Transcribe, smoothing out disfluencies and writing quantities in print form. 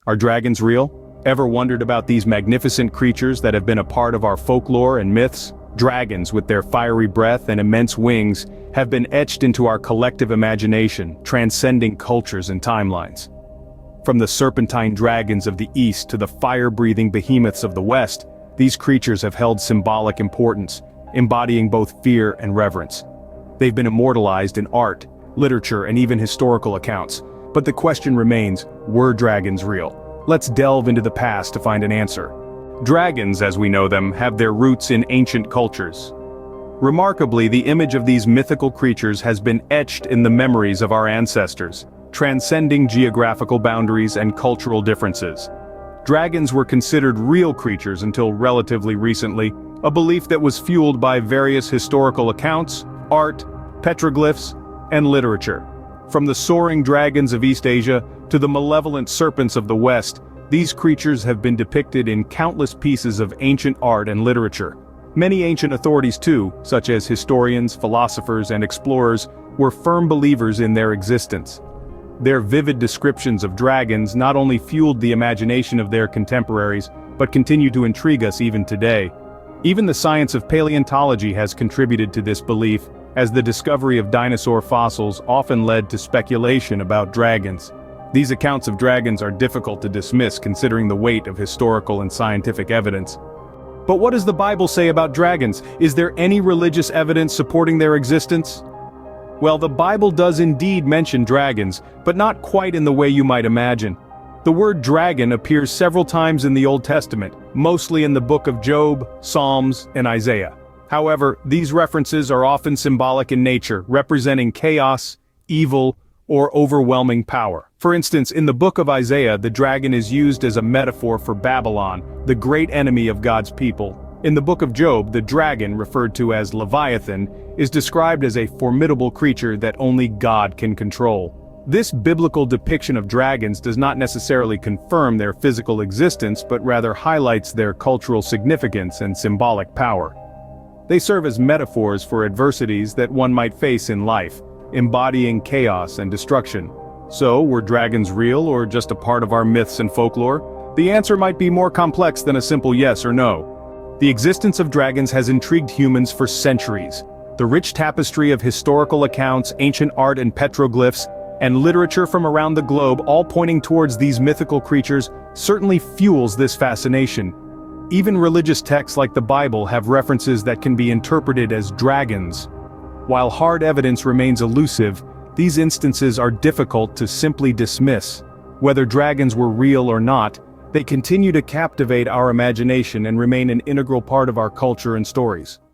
Are dragons real? Ever wondered about these magnificent creatures that have been a part of our folklore and myths? Dragons, with their fiery breath and immense wings, have been etched into our collective imagination, transcending cultures and timelines. From the serpentine dragons of the east to the fire-breathing behemoths of the west, these creatures have held symbolic importance, embodying both fear and reverence. They've been immortalized in art, literature, and even historical accounts. But the question remains, were dragons real? Let's delve into the past to find an answer. Dragons, as we know them, have their roots in ancient cultures. Remarkably, the image of these mythical creatures has been etched in the memories of our ancestors, transcending geographical boundaries and cultural differences. Dragons were considered real creatures until relatively recently, a belief that was fueled by various historical accounts, art, petroglyphs, and literature. From the soaring dragons of East Asia to the malevolent serpents of the West, these creatures have been depicted in countless pieces of ancient art and literature. Many ancient authorities too, such as historians, philosophers, and explorers, were firm believers in their existence. Their vivid descriptions of dragons not only fueled the imagination of their contemporaries, but continue to intrigue us even today. Even the science of paleontology has contributed to this belief, as the discovery of dinosaur fossils often led to speculation about dragons. These accounts of dragons are difficult to dismiss considering the weight of historical and scientific evidence. But what does the Bible say about dragons? Is there any religious evidence supporting their existence? Well, the Bible does indeed mention dragons, but not quite in the way you might imagine. The word dragon appears several times in the Old Testament, mostly in the book of Job, Psalms, and Isaiah. However, these references are often symbolic in nature, representing chaos, evil, or overwhelming power. For instance, in the book of Isaiah, the dragon is used as a metaphor for Babylon, the great enemy of God's people. In the book of Job, the dragon, referred to as Leviathan, is described as a formidable creature that only God can control. This biblical depiction of dragons does not necessarily confirm their physical existence, but rather highlights their cultural significance and symbolic power. They serve as metaphors for adversities that one might face in life, embodying chaos and destruction. So, were dragons real or just a part of our myths and folklore? The answer might be more complex than a simple yes or no. The existence of dragons has intrigued humans for centuries. The rich tapestry of historical accounts, ancient art and petroglyphs, and literature from around the globe, all pointing towards these mythical creatures, certainly fuels this fascination. Even religious texts like the Bible have references that can be interpreted as dragons. While hard evidence remains elusive, these instances are difficult to simply dismiss. Whether dragons were real or not, they continue to captivate our imagination and remain an integral part of our culture and stories.